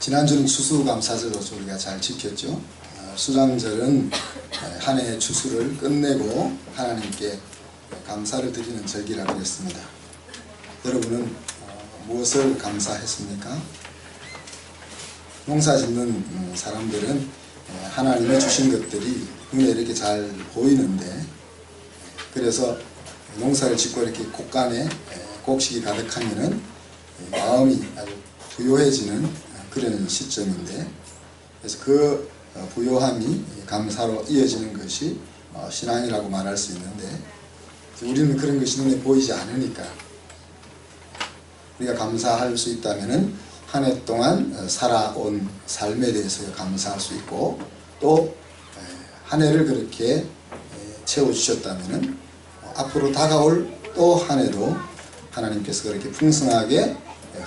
지난주는 추수감사절로서 우리가 잘 지켰죠. 수장절은 한 해의 추수를 끝내고 하나님께 감사를 드리는 절기라고 했습니다. 여러분은 무엇을 감사했습니까? 농사 짓는 사람들은 하나님이 주신 것들이 눈에 이렇게 잘 보이는데, 그래서 농사를 짓고 이렇게 곡간에 곡식이 가득하면은 마음이 아주 부요해지는 그런 시점인데, 그래서 그 부요함이 감사로 이어지는 것이 신앙이라고 말할 수 있는데, 우리는 그런 것이 눈에 보이지 않으니까 우리가 감사할 수 있다면은 한 해 동안 살아온 삶에 대해서 감사할 수 있고, 또 한 해를 그렇게 채워주셨다면은 앞으로 다가올 또 한 해도 하나님께서 그렇게 풍성하게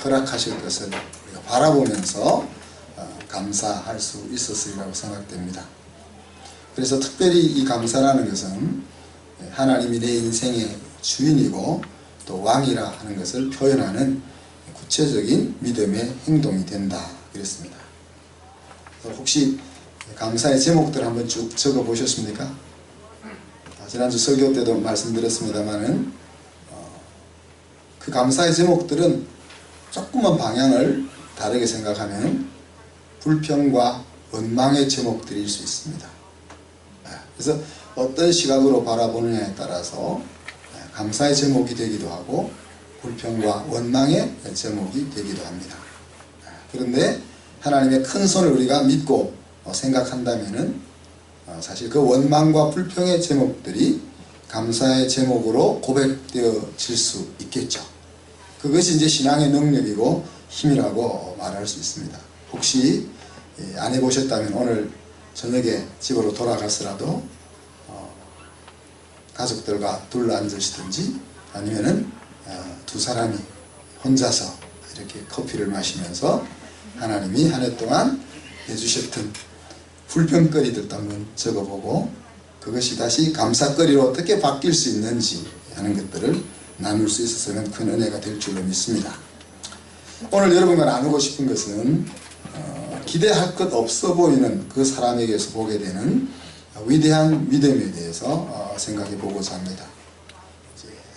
허락하실 것을 우리가 바라보면서 감사할 수 있었으리라고 생각됩니다. 그래서 특별히 이 감사라는 것은 하나님이 내 인생의 주인이고 또 왕이라 하는 것을 표현하는 구체적인 믿음의 행동이 된다 그랬습니다. 혹시 감사의 제목들 한번 쭉 적어 보셨습니까? 지난주 설교 때도 말씀드렸습니다만은 그 감사의 제목들은 조금만 방향을 다르게 생각하면 불평과 원망의 제목들일 수 있습니다. 그래서 어떤 시각으로 바라보느냐에 따라서 감사의 제목이 되기도 하고 불평과 원망의 제목이 되기도 합니다. 그런데 하나님의 큰 손을 우리가 믿고 생각한다면은 사실 그 원망과 불평의 제목들이 감사의 제목으로 고백되어질 수 있겠죠. 그것이 이제 신앙의 능력이고 힘이라고 말할 수 있습니다. 혹시 안 해보셨다면 오늘 저녁에 집으로 돌아가서라도 가족들과 둘러앉으시든지 아니면은 두 사람이 혼자서 이렇게 커피를 마시면서 하나님이 한 해 동안 해주셨던 불평거리들도 한번 적어보고 그것이 다시 감사거리로 어떻게 바뀔 수 있는지 하는 것들을 나눌 수 있었으면 큰 은혜가 될 줄로 믿습니다. 오늘 여러분과 나누고 싶은 것은 기대할 것 없어 보이는 그 사람에게서 보게 되는 위대한 믿음에 대해서 생각해 보고자 합니다.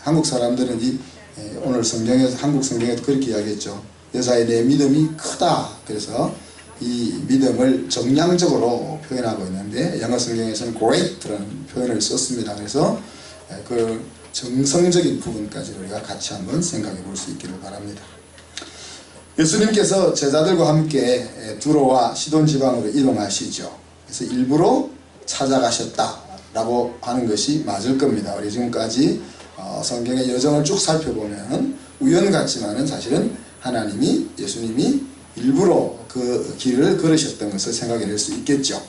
한국 사람들은 오늘 성경에서, 한국 성경에도 그렇게 이야기했죠. 여자의 내 믿음이 크다. 그래서 이 믿음을 정량적으로 표현하고 있는데 영어 성경에서는 great라는 표현을 썼습니다. 그래서 그 정성적인 부분까지 우리가 같이 한번 생각해 볼 수 있기를 바랍니다. 예수님께서 제자들과 함께 두로와 시돈 지방으로 이동하시죠. 그래서 일부러 찾아가셨다라고 하는 것이 맞을 겁니다. 우리 지금까지 성경의 여정을 쭉 살펴보면 우연 같지만은 사실은 하나님이, 예수님이 일부러 그 길을 걸으셨던 것을 생각해낼 수 있겠죠.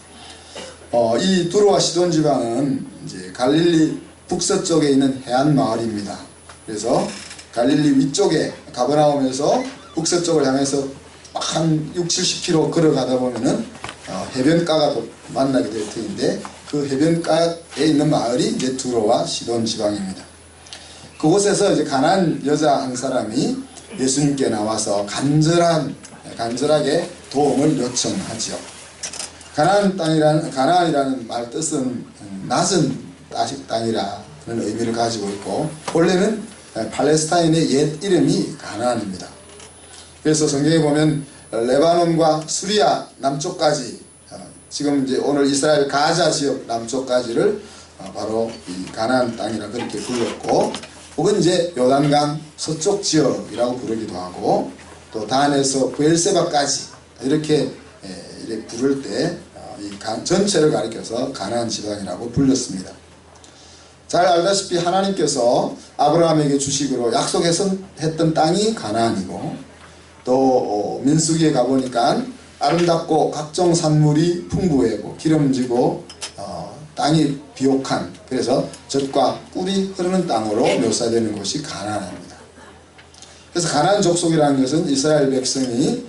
이 두로와 시돈 지방은 이제 갈릴리 북서쪽에 있는 해안 마을입니다. 그래서 갈릴리 위쪽에 가버나움에서 북서쪽을 향해서 한 60-70km 걸어가다 보면은 해변가가 만나게 될 터인데 그 해변가에 있는 마을이 이제 두로와 시돈 지방입니다. 그곳에서 이제 가난한 여자 한 사람이 예수님께 나와서 간절하게 도움을 요청하죠. 가나안이라는 말 뜻은 낮은 땅이라는 의미를 가지고 있고 원래는 팔레스타인의 옛 이름이 가나안입니다. 그래서 성경에 보면 레바논과 수리아 남쪽까지, 지금 이제 오늘 이스라엘 가자 지역 남쪽까지를 바로 이 가나안 땅이라 그렇게 불렀고, 혹은 이제 요단강 서쪽 지역이라고 부르기도 하고, 또 단에서 브엘세바까지 이렇게 부를 때 이 전체를 가리켜서 가나안 지방이라고 불렸습니다. 잘 알다시피 하나님께서 아브라함에게 주식으로 약속했던 땅이 가나안이고, 또 민수기에 가보니까 아름답고 각종 산물이 풍부하고 기름지고 땅이 비옥한, 그래서 젖과 꿀이 흐르는 땅으로 묘사되는 곳이 가나안입니다. 그래서 가나안 족속이라는 것은 이스라엘 백성이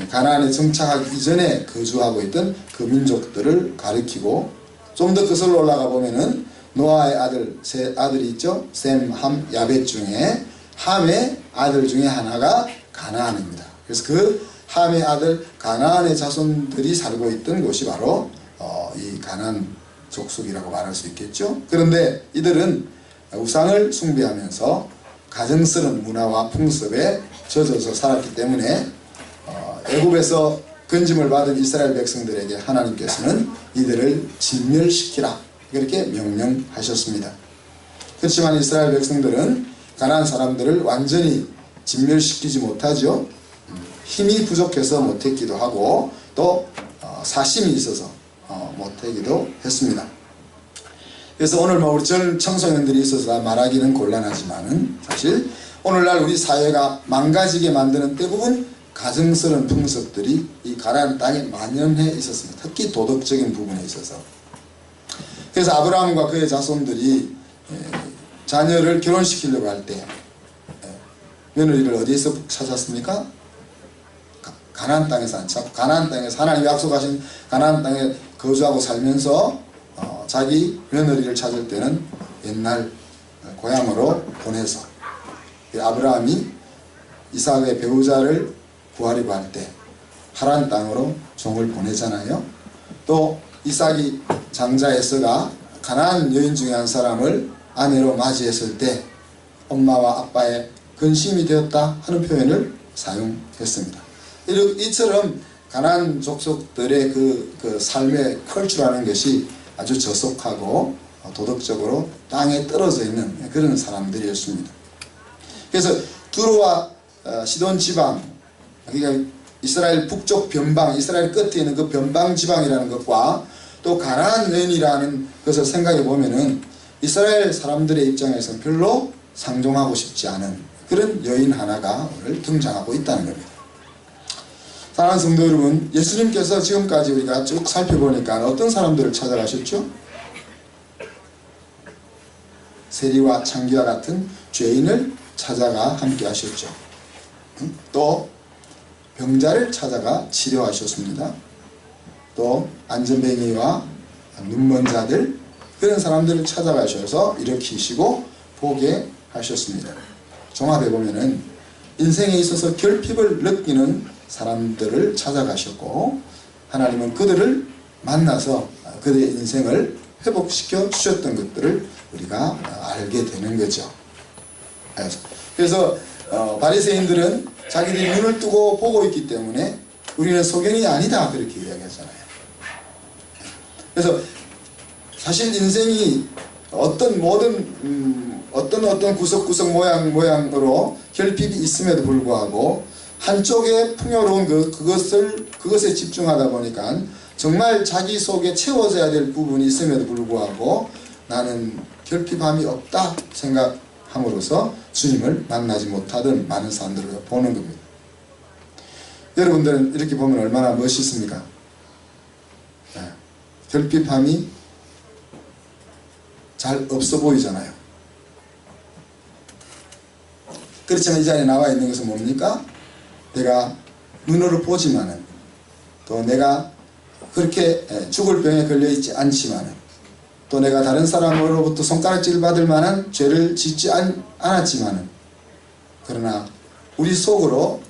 가나안에 정착하기 이전에 거주하고 있던 그 민족들을 가리키고, 좀 더 거슬러 올라가 보면은 노아의 아들, 세 아들이 있죠. 셈, 함, 야벳 중에 함의 아들 중에 하나가 가나안입니다. 그래서 그 함의 아들 가나안의 자손들이 살고 있던 곳이 바로 이 가나안 족속이라고 말할 수 있겠죠. 그런데 이들은 우상을 숭배하면서 가증스러운 문화와 풍습에 젖어서 살았기 때문에 애굽에서 건짐을 받은 이스라엘 백성들에게 하나님께서는 이들을 진멸시키라 그렇게 명령하셨습니다. 그렇지만 이스라엘 백성들은 가나안 사람들을 완전히 진멸시키지 못하죠. 힘이 부족해서 못했기도 하고 또 사심이 있어서 못하기도 했습니다. 그래서 오늘 우리 전 청소년들이 있어서 말하기는 곤란하지만은 사실 오늘날 우리 사회가 망가지게 만드는 대부분 가증스러운 풍습들이 이 가나안 땅에 만연해 있었습니다. 특히 도덕적인 부분에 있어서. 그래서 아브라함과 그의 자손들이 자녀를 결혼시키려고 할 때 며느리를 어디에서 찾았습니까? 가나안 땅에서 안 찾고 가나안 땅에서 하나님이 약속하신 가나안 땅에 거주하고 살면서 자기 며느리를 찾을 때는 옛날 고향으로 보내서 아브라함이 이삭의 배우자를 구하려고 할 때 하란 땅으로 종을 보내잖아요. 또 이삭이 장자 에서가 가나안 여인 중에 한 사람을 아내로 맞이했을 때 엄마와 아빠의 근심이 되었다 하는 표현을 사용했습니다. 이처럼 가나안 족속들의 그 삶의 컬처라는 것이 아주 저속하고 도덕적으로 땅에 떨어져 있는 그런 사람들이었습니다. 그래서 두로와 시돈 지방, 그러니까 이스라엘 북쪽 변방, 이스라엘 끝에 있는 그 변방 지방이라는 것과 또 가나안 여인이라는 것을 생각해 보면은 이스라엘 사람들의 입장에서는 별로 상종하고 싶지 않은 그런 여인 하나가 오늘 등장하고 있다는 겁니다. 사랑하는 성도 여러분, 예수님께서 지금까지 우리가 쭉 살펴보니까 어떤 사람들을 찾아가셨죠? 세리와 창기와 같은 죄인을 찾아가 함께 하셨죠. 또 병자를 찾아가 치료하셨습니다. 또 안전뱅이와 눈먼 자들, 그런 사람들을 찾아가셔서 일으키시고 보게 하셨습니다. 종합해 보면은 인생에 있어서 결핍을 느끼는 사람들을 찾아가셨고 하나님은 그들을 만나서 그들의 인생을 회복시켜 주셨던 것들을 우리가 알게 되는 거죠. 그래서 바리새인들은 자기들이 눈을 뜨고 보고 있기 때문에 우리는 소경이 아니다 그렇게 이야기하잖아요. 그래서 사실 인생이 어떤 구석구석 모양으로 결핍이 있음에도 불구하고 한쪽에 풍요로운 그것에 집중하다 보니까 정말 자기 속에 채워져야 될 부분이 있음에도 불구하고 나는 결핍함이 없다 생각함으로써 주님을 만나지 못하던 많은 사람들을 보는 겁니다. 여러분들은 이렇게 보면 얼마나 멋있습니까? 결핍함이 잘 없어 보이잖아요. 그렇지만 이 자리에 나와 있는 것은 뭡니까? 내가 눈으로 보지만은 또 내가 그렇게 죽을 병에 걸려있지 않지만은 또 내가 다른 사람으로부터 손가락질 받을 만한 죄를 짓지 않았지만은 그러나 우리 속으로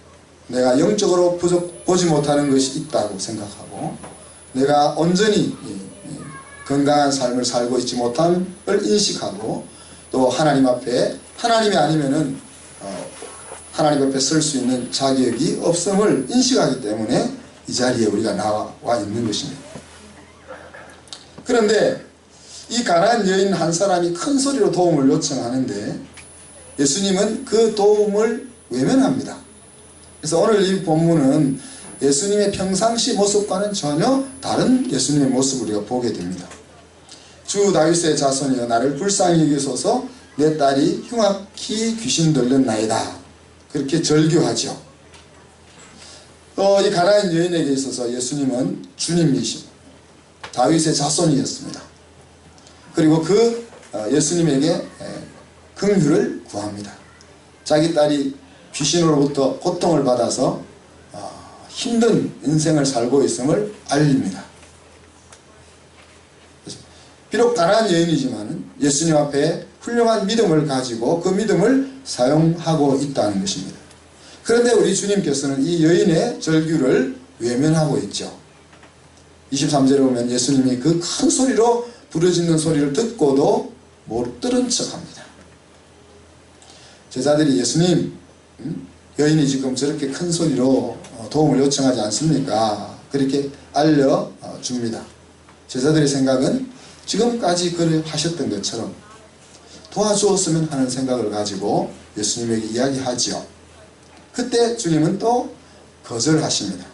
내가 영적으로 보지 못하는 것이 있다고 생각하고 내가 온전히 건강한 삶을 살고 있지 못함을 인식하고 또 하나님 앞에 하나님이 아니면은 하나님 앞에 설 수 있는 자격이 없음을 인식하기 때문에 이 자리에 우리가 나와 있는 것입니다. 그런데 이 가난한 여인 한 사람이 큰 소리로 도움을 요청하는데 예수님은 그 도움을 외면합니다. 그래서 오늘 이 본문은 예수님의 평상시 모습과는 전혀 다른 예수님의 모습을 우리가 보게 됩니다. 주 다윗의 자손이여 나를 불쌍히 여기소서 내 딸이 흉악히 귀신 들렸나이다. 그렇게 절규하죠. 또 이 가나안 여인에게 있어서 예수님은 주님이신 다윗의 자손이었습니다. 그리고 그 예수님에게 긍휼을 구합니다. 자기 딸이 귀신으로부터 고통을 받아서 힘든 인생을 살고 있음을 알립니다. 비록 가난한 여인이지만 예수님 앞에 훌륭한 믿음을 가지고 그 믿음을 사용하고 있다는 것입니다. 그런데 우리 주님께서는 이 여인의 절규를 외면하고 있죠. 23절에 보면 예수님이 그 큰 소리로 부르짖는 소리를 듣고도 못 들은 척합니다. 제자들이 예수님, 여인이 지금 저렇게 큰 소리로 도움을 요청하지 않습니까? 그렇게 알려줍니다. 제자들의 생각은 지금까지 그를 하셨던 것처럼 도와주었으면 하는 생각을 가지고 예수님에게 이야기하지요. 그때 주님은 또 거절하십니다.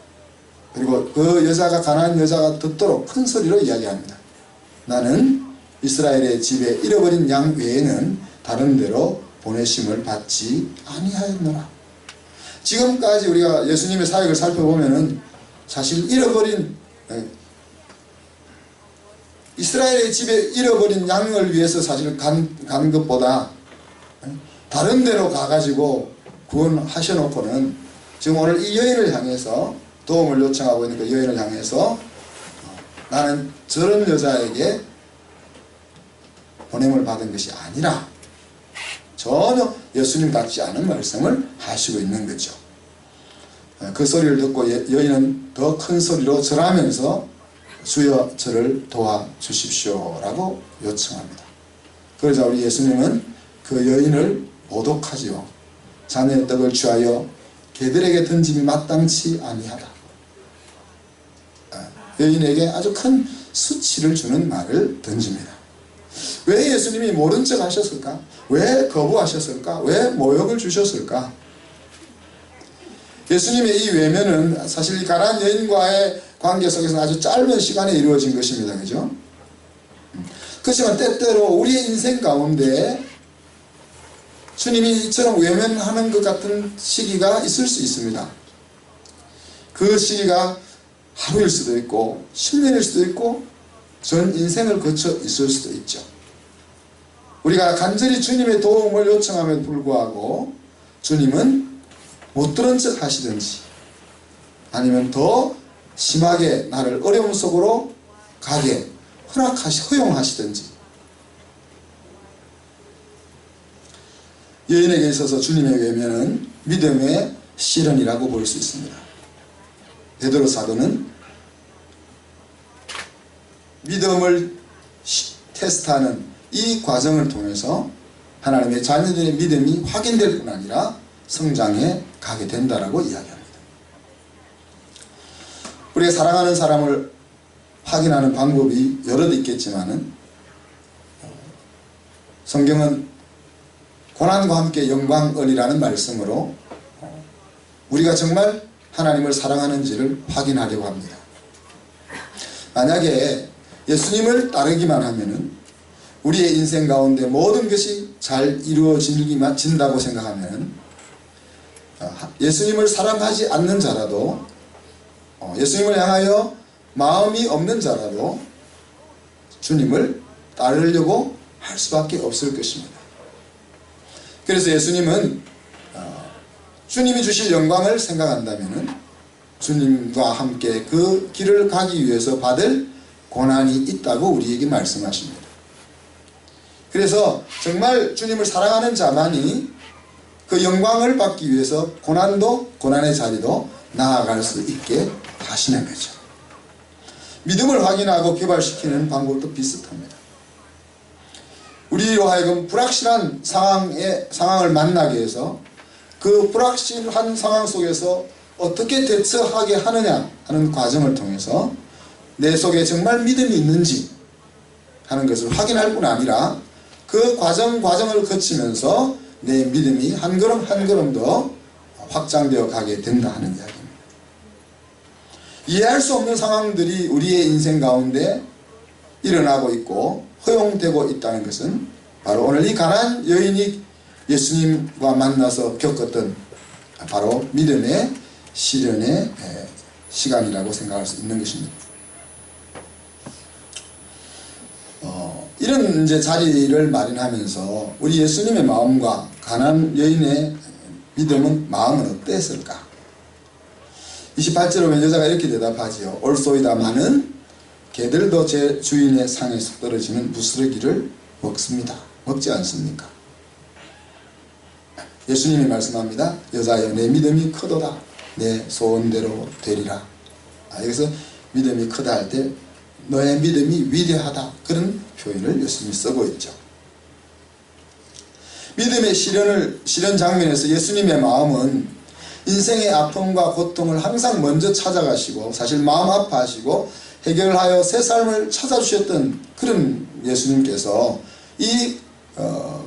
그리고 그 여자가 가난한 여자가 듣도록 큰 소리로 이야기합니다. 나는 이스라엘의 집에 잃어버린 양 외에는 다른 데로 보내심을 받지 아니하였노라. 지금까지 우리가 예수님의 사역을 살펴보면은 사실 이스라엘의 집에 잃어버린 양을 위해서 사실 간 것보다 다른 데로 가가지고 구원하셔놓고는 지금 오늘 이 여인을 향해서 도움을 요청하고 있는 그 여인을 향해서 나는 저런 여자에게 보냄을 받은 것이 아니라 전혀 예수님 같지 않은 말씀을 하시고 있는 거죠. 그 소리를 듣고 여인은 더 큰 소리로 절하면서 주여 저를 도와주십시오 라고 요청합니다. 그러자 우리 예수님은 그 여인을 모독하지요. 자네의 떡을 취하여 개들에게 던짐이 마땅치 아니하다. 여인에게 아주 큰 수치를 주는 말을 던집니다. 왜 예수님이 모른 척 하셨을까? 왜 거부하셨을까? 왜 모욕을 주셨을까? 예수님의 이 외면은 사실 이 가난한 여인과의 관계 속에서 아주 짧은 시간에 이루어진 것입니다. 그죠? 그렇지만 때때로 우리의 인생 가운데 주님이 이처럼 외면하는 것 같은 시기가 있을 수 있습니다. 그 시기가 하루일 수도 있고 10년일 수도 있고 전 인생을 거쳐 있을 수도 있죠. 우리가 간절히 주님의 도움을 요청함에도 불구하고 주님은 못 들은 척 하시든지 아니면 더 심하게 나를 어려움 속으로 가게 허용하시든지 여인에게 있어서 주님의 외면은 믿음의 실현이라고 볼 수 있습니다. 베드로 사도는 믿음을 테스트하는 이 과정을 통해서 하나님의 자녀들의 믿음이 확인될 뿐 아니라 성장해 가게 된다라고 이야기합니다. 우리가 사랑하는 사람을 확인하는 방법이 여럿 있겠지만은 성경은 고난과 함께 영광을이라는 말씀으로 우리가 정말 하나님을 사랑하는지를 확인하려고 합니다. 만약에 예수님을 따르기만 하면은 우리의 인생 가운데 모든 것이 잘 이루어진다고 생각하면 예수님을 사랑하지 않는 자라도 예수님을 향하여 마음이 없는 자라도 주님을 따르려고 할 수밖에 없을 것입니다. 그래서 예수님은 주님이 주실 영광을 생각한다면 주님과 함께 그 길을 가기 위해서 받을 고난이 있다고 우리에게 말씀하십니다. 그래서 정말 주님을 사랑하는 자만이 그 영광을 받기 위해서 고난의 자리도 나아갈 수 있게 하시는 거죠. 믿음을 확인하고 개발시키는 방법도 비슷합니다. 우리로 하여금 불확실한 상황을 만나게 해서 그 불확실한 상황 속에서 어떻게 대처하게 하느냐 하는 과정을 통해서 내 속에 정말 믿음이 있는지 하는 것을 확인할 뿐 아니라 그 과정을 거치면서 내 믿음이 한 걸음 한 걸음 더 확장되어 가게 된다 하는 이야기입니다. 이해할 수 없는 상황들이 우리의 인생 가운데 일어나고 있고 허용되고 있다는 것은 바로 오늘 이 가난한 여인이 예수님과 만나서 겪었던 바로 믿음의 실현의 시간이라고 생각할 수 있는 것입니다. 이런 이제 자리를 마련하면서 우리 예수님의 마음과 가난한 여인의 마음은 어땠을까? 28절에 보면 여자가 이렇게 대답하지요. 옳소이다마는 개들도 제 주인의 상에서 떨어지는 부스러기를 먹습니다. 먹지 않습니까? 예수님이 말씀합니다. 여자여 내 믿음이 크도다. 내 소원대로 되리라. 여기서 믿음이 크다 할 때 너의 믿음이 위대하다, 그런 표현을 예수님이 쓰고 있죠. 믿음의 실현 장면에서 예수님의 마음은 인생의 아픔과 고통을 항상 먼저 찾아가시고 사실 마음 아파하시고 해결하여 새 삶을 찾아주셨던 그런 예수님께서 이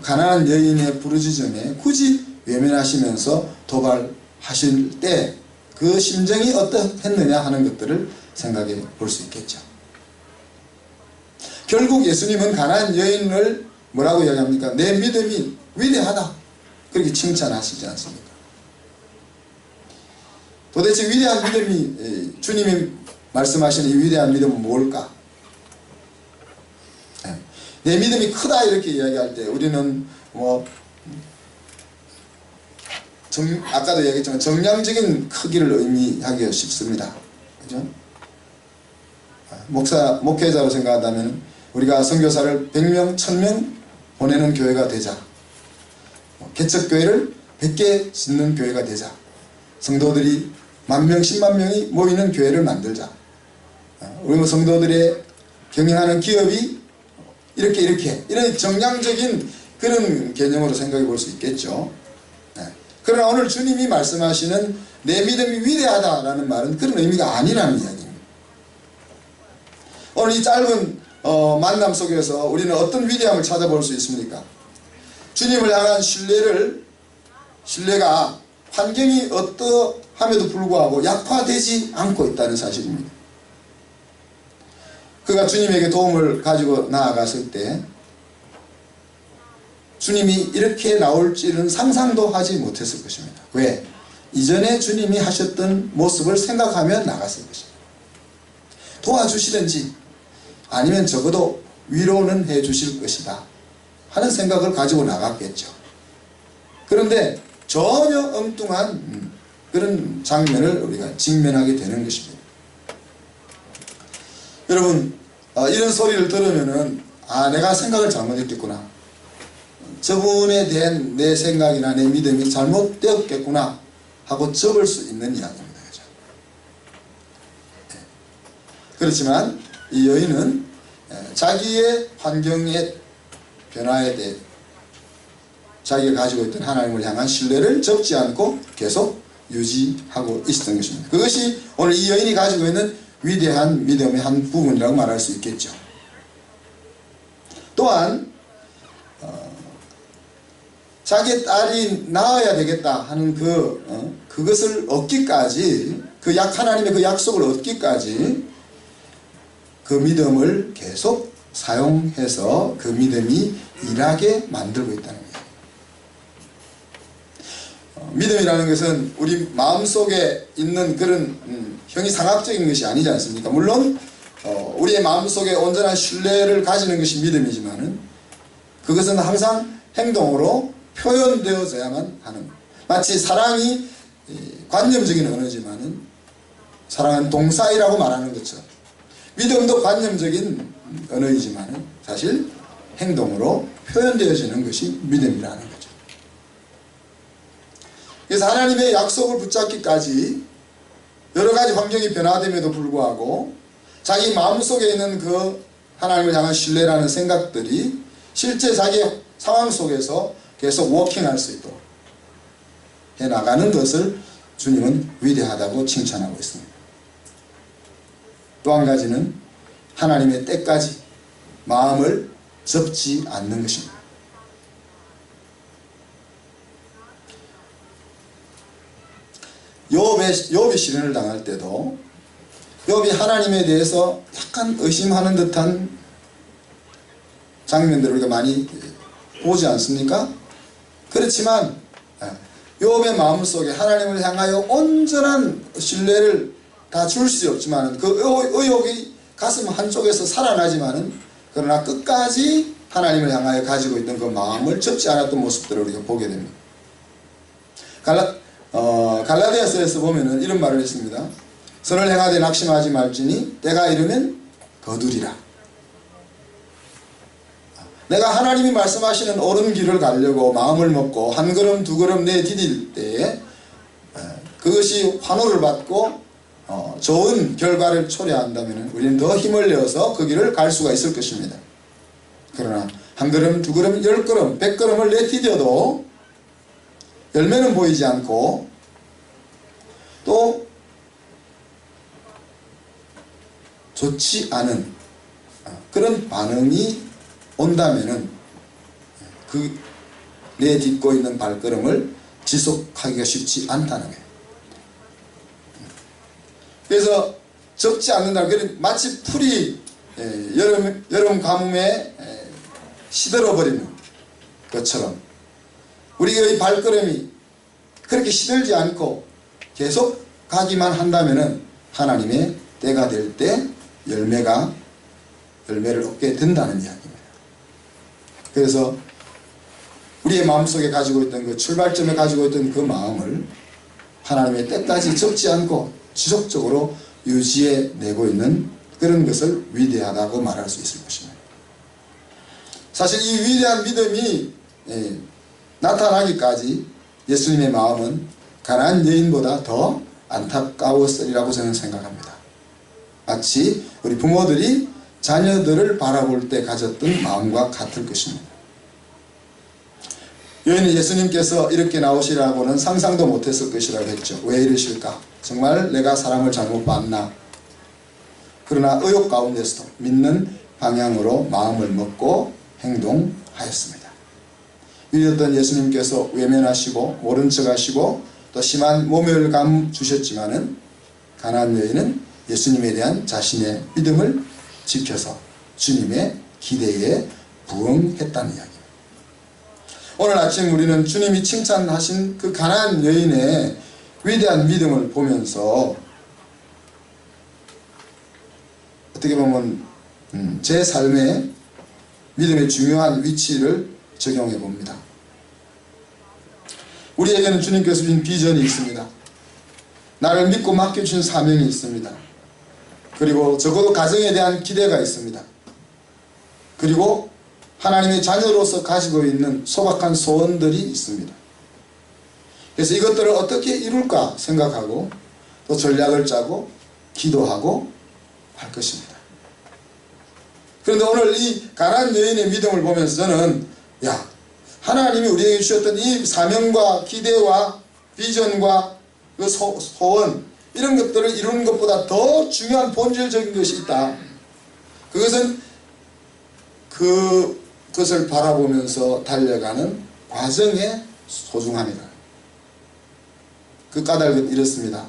가난한 여인의 부르짖음에 굳이 외면하시면서 도발하실 때 그 심정이 어떠했느냐 하는 것들을 생각해 볼 수 있겠죠. 결국 예수님은 가난한 여인을 뭐라고 이야기합니까? 내 믿음이 위대하다, 그렇게 칭찬하시지 않습니까? 도대체 위대한 믿음이, 주님이 말씀하시는 이 위대한 믿음은 뭘까? 내 믿음이 크다 이렇게 이야기할 때 우리는 아까도 얘기했지만 정량적인 크기를 의미하기 쉽습니다. 그죠? 목회자로 생각한다면 우리가 선교사를 100명, 1000명 보내는 교회가 되자. 개척교회를 100개 짓는 교회가 되자. 성도들이 10,000명, 100,000명이 모이는 교회를 만들자. 우리 성도들의 경영하는 기업이 이렇게 이런 정량적인 그런 개념으로 생각해 볼 수 있겠죠. 그러나 오늘 주님이 말씀하시는 내 믿음이 위대하다라는 말은 그런 의미가 아니라는 이야기입니다. 오늘 이 짧은 만남 속에서 우리는 어떤 위대함을 찾아볼 수 있습니까? 주님을 향한 신뢰가 환경이 어떠함에도 불구하고 약화되지 않고 있다는 사실입니다. 그가 주님에게 도움을 가지고 나아갔을 때 주님이 이렇게 나올지는 상상도 하지 못했을 것입니다. 왜? 이전에 주님이 하셨던 모습을 생각하며 나갔을 것입니다. 도와주시든지 아니면 적어도 위로는 해 주실 것이다 하는 생각을 가지고 나갔겠죠. 그런데 전혀 엉뚱한 그런 장면을 우리가 직면하게 되는 것입니다. 여러분, 이런 소리를 들으면은 내가 생각을 잘못했겠구나, 저분에 대한 내 생각이나 내 믿음이 잘못되었겠구나 하고 접을 수 있는 이야기입니다. 그죠? 그렇지만 이 여인은 자기의 환경의 변화에 대해 자기가 가지고 있던 하나님을 향한 신뢰를 접지 않고 계속 유지하고 있었던 것입니다. 그것이 오늘 이 여인이 가지고 있는 위대한 믿음의 한 부분이라고 말할 수 있겠죠. 또한 자기의 딸이 낳아야 되겠다 하는 그것을 얻기까지, 하나님의 그 약속을 얻기까지 그 믿음을 계속 사용해서 그 믿음이 일하게 만들고 있다는 거예요. 믿음이라는 것은 우리 마음속에 있는 그런 형이상학적인 것이 아니지 않습니까? 물론 우리의 마음속에 온전한 신뢰를 가지는 것이 믿음이지만은 그것은 항상 행동으로 표현되어져야만 하는, 마치 사랑이 관념적인 언어지만은 사랑은 동사이라고 말하는 것처럼 믿음도 관념적인 언어이지만은 사실 행동으로 표현되어지는 것이 믿음이라는 거죠. 그래서 하나님의 약속을 붙잡기까지 여러 가지 환경이 변화됨에도 불구하고 자기 마음속에 있는 그 하나님을 향한 신뢰라는 생각들이 실제 자기의 상황 속에서 계속 워킹할 수 있도록 해나가는 것을 주님은 위대하다고 칭찬하고 있습니다. 또 한 가지는 하나님의 때까지 마음을 접지 않는 것입니다. 욥이 시련을 당할 때도 욥이 하나님에 대해서 약간 의심하는 듯한 장면들을 우리가 많이 보지 않습니까? 그렇지만 욥의 마음속에 하나님을 향하여 온전한 신뢰를 다 줄 수 없지만 그 의욕이 가슴 한쪽에서 살아나지만은 그러나 끝까지 하나님을 향하여 가지고 있던 그 마음을 접지 않았던 모습들을 우리가 보게 됩니다. 갈라디아서에서 보면은 이런 말을 했습니다. 선을 행하되 낙심하지 말지니 때가 이르면 거두리라. 내가 하나님이 말씀하시는 옳은 길을 가려고 마음을 먹고 한 걸음 두 걸음 내디딜 때에 그것이 환호를 받고 좋은 결과를 초래한다면 우리는 더 힘을 내어서 그 길을 갈 수가 있을 것입니다. 그러나 한 걸음 두 걸음 열 걸음 100걸음을 내디뎌도 열매는 보이지 않고 또 좋지 않은 그런 반응이 온다면은 그 내딛고 있는 발걸음을 지속하기가 쉽지 않다는 거예요. 그래서 적지 않는다. 마치 풀이 여름 가뭄에 시들어버리는 것처럼 우리의 발걸음이 그렇게 시들지 않고 계속 가기만 한다면은 하나님의 때가 될 때 열매를 얻게 된다는 이야기입니다. 그래서 우리의 마음속에 가지고 있던 그 출발점에 가지고 있던 그 마음을 하나님의 때까지 적지 않고 지속적으로 유지해내고 있는 그런 것을 위대하다고 말할 수 있을 것입니다. 사실 이 위대한 믿음이 나타나기까지 예수님의 마음은 가난한 여인보다 더 안타까웠으리라고 저는 생각합니다. 마치 우리 부모들이 자녀들을 바라볼 때 가졌던 마음과 같을 것입니다. 여인은 예수님께서 이렇게 나오시라고는 상상도 못했을 것이라고 했죠. 왜 이러실까? 정말 내가 사람을 잘못 봤나? 그러나 의욕 가운데서도 믿는 방향으로 마음을 먹고 행동하였습니다. 믿었던 예수님께서 외면하시고 모른 척하시고 또 심한 모멸감 주셨지만은 가난한 여인은 예수님에 대한 자신의 믿음을 지켜서 주님의 기대에 부응했다는 이야기입니다. 오늘 아침 우리는 주님이 칭찬하신 그 가난한 여인의 위대한 믿음을 보면서 어떻게 보면 제 삶에 믿음의 중요한 위치를 적용해 봅니다. 우리에게는 주님께서 주신 비전이 있습니다. 나를 믿고 맡겨주신 사명이 있습니다. 그리고 적어도 가정에 대한 기대가 있습니다. 그리고 하나님의 자녀로서 가지고 있는 소박한 소원들이 있습니다. 그래서 이것들을 어떻게 이룰까 생각하고 또 전략을 짜고 기도하고 할 것입니다. 그런데 오늘 이 가난한 여인의 믿음을 보면서 저는 하나님이 우리에게 주셨던 이 사명과 기대와 비전과 그 소원 이런 것들을 이루는 것보다 더 중요한 본질적인 것이 있다. 그것은 그것을 바라보면서 달려가는 과정의 소중함이다. 그 까닭은 이렇습니다.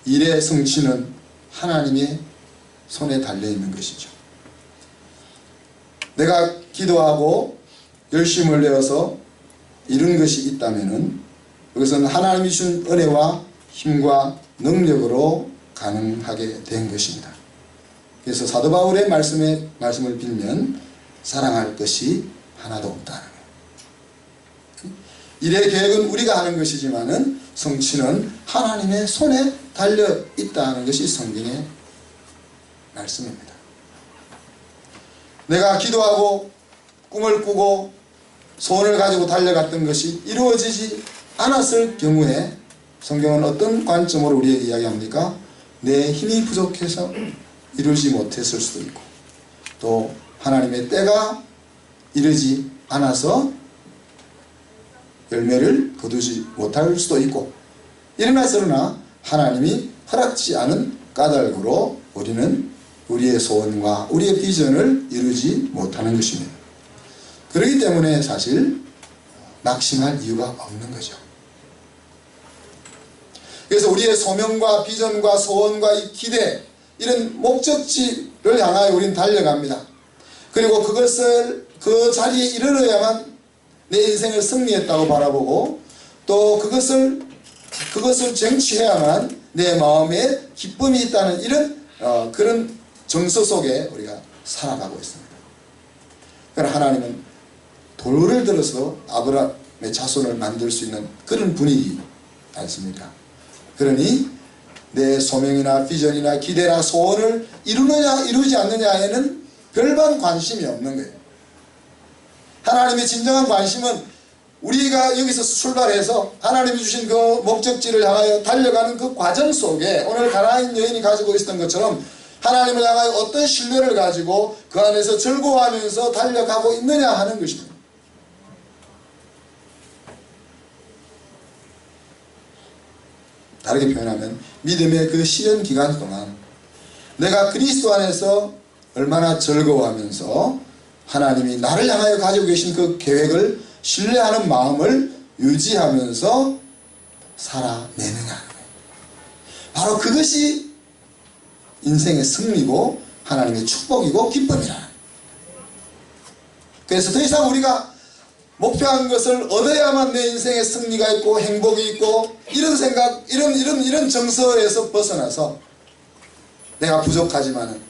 일의 성취는 하나님의 손에 달려있는 것이죠. 내가 기도하고 열심을 내어서 이룬 것이 있다면 그것은 하나님이 주신 은혜와 힘과 능력으로 가능하게 된 것입니다. 그래서 사도 바울의 말씀을 빌면 사랑할 것이 하나도 없다는 거예요. 일의 계획은 우리가 하는 것이지만은 성취는 하나님의 손에 달려 있다는 것이 성경의 말씀입니다. 내가 기도하고 꿈을 꾸고 소원을 가지고 달려갔던 것이 이루어지지 않았을 경우에 성경은 어떤 관점으로 우리에게 이야기합니까? 내 힘이 부족해서 이루지 못했을 수도 있고 또 하나님의 때가 이르지 않아서 열매를 거두지 못할 수도 있고 이러나 하나님이 허락지 않은 까닭으로 우리는 우리의 소원과 우리의 비전을 이루지 못하는 것입니다. 그렇기 때문에 사실 낙심할 이유가 없는 거죠. 그래서 우리의 소명과 비전과 소원과 이 기대 이런 목적지를 향하여 우리는 달려갑니다. 그리고 그 자리에 이르러야만 내 인생을 승리했다고 바라보고 또 그것을 쟁취해야만 내 마음에 기쁨이 있다는 이런 그런 정서 속에 우리가 살아가고 있습니다. 그러나 하나님은 돌을 들어서 아브라함의 자손을 만들 수 있는 그런 분위기 않습니까? 그러니 내 소명이나 비전이나 기대나 소원을 이루느냐 이루지 않느냐에는 별반 관심이 없는 거예요. 하나님의 진정한 관심은 우리가 여기서 출발해서 하나님이 주신 그 목적지를 향하여 달려가는 그 과정 속에 오늘 가나안 여인이 가지고 있었던 것처럼 하나님을 향하여 어떤 신뢰를 가지고 그 안에서 즐거워하면서 달려가고 있느냐 하는 것입니다. 다르게 표현하면 믿음의 그 시련 기간 동안 내가 그리스도 안에서 얼마나 즐거워하면서 하나님이 나를 향하여 가지고 계신 그 계획을 신뢰하는 마음을 유지하면서 살아내느냐. 바로 그것이 인생의 승리고 하나님의 축복이고 기쁨이라. 그래서 더 이상 우리가 목표한 것을 얻어야만 내 인생에 승리가 있고 행복이 있고 이런 생각, 이런 정서에서 벗어나서 내가 부족하지만은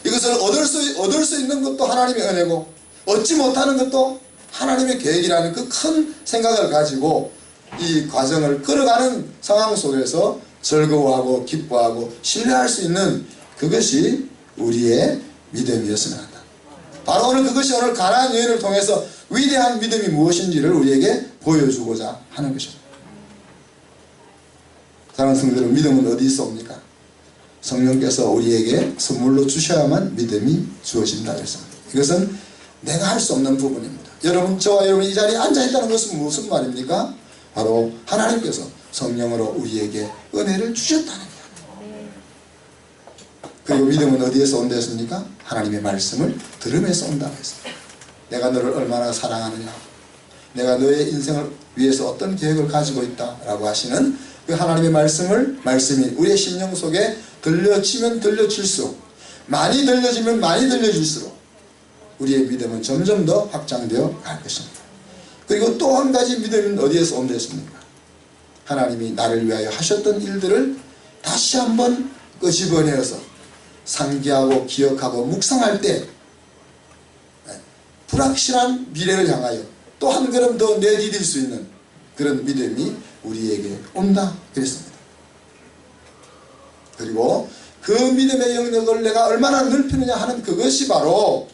이것을 얻을 수 있는 것도 하나님의 은혜고 얻지 못하는 것도 하나님의 계획이라는 그 큰 생각을 가지고 이 과정을 끌어가는 상황 속에서 즐거워하고 기뻐하고 신뢰할 수 있는 그것이 우리의 믿음이었으면 한다. 바로 오늘 그것이 오늘 가나안 여인을 통해서 위대한 믿음이 무엇인지를 우리에게 보여주고자 하는 것입니다. 사랑하는 성도들, 믿음은 어디서 옵니까? 성령께서 우리에게 선물로 주셔야만 믿음이 주어진다 그랬습니다. 이것은 내가 할 수 없는 부분입니다. 여러분, 저와 여러분이 이 자리에 앉아있다는 것은 무슨 말입니까? 바로 하나님께서 성령으로 우리에게 은혜를 주셨다는 거예요. 그리고 믿음은 어디에서 온다 했습니까? 하나님의 말씀을 들으면서 온다고 했습니다. 내가 너를 얼마나 사랑하느냐, 내가 너의 인생을 위해서 어떤 계획을 가지고 있다라고 하시는 그 하나님의 말씀이 우리의 심령 속에 들려지면 들려질수록, 많이 들려지면 많이 들려질수록 우리의 믿음은 점점 더 확장되어 갈 것입니다. 그리고 또 한 가지 믿음은 어디에서 온다 했습니까? 하나님이 나를 위하여 하셨던 일들을 다시 한번 끄집어내어서 상기하고 기억하고 묵상할 때 불확실한 미래를 향하여 또 한 걸음 더 내디딜 수 있는 그런 믿음이 우리에게 온다 그랬습니다. 그리고 그 믿음의 영역을 내가 얼마나 넓히느냐 하는 그것이 바로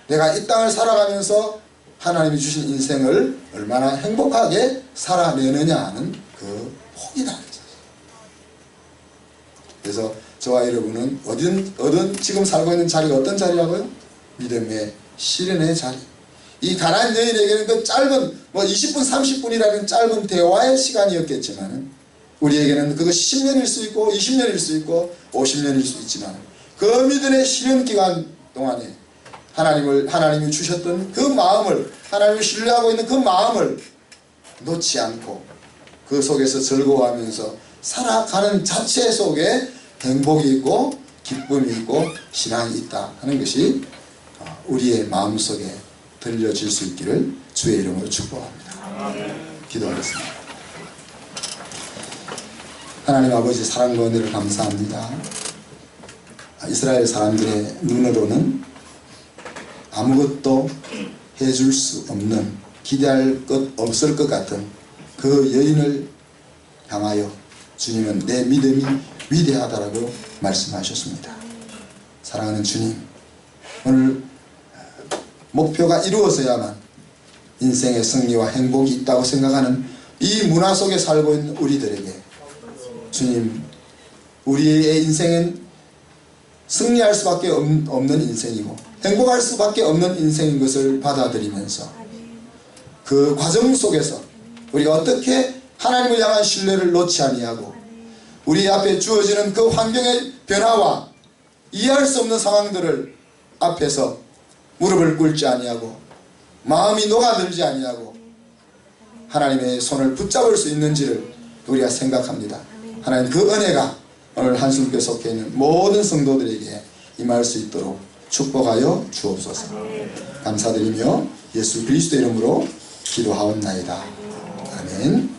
내가 이 땅을 살아가면서 하나님이 주신 인생을 얼마나 행복하게 살아내느냐 하는 그 폭이다. 그래서 저와 여러분은 어떤 지금 살고 있는 자리가 어떤 자리라고요? 믿음의 실현의 자리. 이 가나안 여인에게는 그 짧은 20분 30분이라는 짧은 대화의 시간이었겠지만 우리에게는 그것이 10년일 수 있고 20년일 수 있고 50년일 수 있지만 그 믿음의 실현 기간 동안에 하나님이 주셨던 그 마음을, 하나님을 신뢰하고 있는 그 마음을 놓지 않고 그 속에서 즐거워하면서 살아가는 자체 속에 행복이 있고 기쁨이 있고 신앙이 있다 하는 것이 우리의 마음속에 들려질 수 있기를 주의 이름으로 축복합니다. 기도하겠습니다. 하나님 아버지, 사랑과 은혜를 감사합니다. 이스라엘 사람들의 눈으로는 아무것도 해줄 수 없는, 기대할 것 없을 것 같은 그 여인을 향하여 주님은 내 믿음이 위대하다라고 말씀하셨습니다. 사랑하는 주님, 오늘 목표가 이루어져야만 인생의 승리와 행복이 있다고 생각하는 이 문화 속에 살고 있는 우리들에게 주님, 우리의 인생은 승리할 수밖에 없는 인생이고 행복할 수밖에 없는 인생인 것을 받아들이면서 그 과정 속에서 우리가 어떻게 하나님을 향한 신뢰를 놓지 아니하고 우리 앞에 주어지는 그 환경의 변화와 이해할 수 없는 상황들을 앞에서 무릎을 꿇지 아니하고 마음이 녹아들지 아니하고 하나님의 손을 붙잡을 수 있는지를 우리가 생각합니다. 하나님, 그 은혜가 오늘 한숨교회 속해 있는 모든 성도들에게 임할 수 있도록 축복하여 주옵소서. 감사드리며 예수 그리스도 이름으로 기도하옵나이다. 아멘.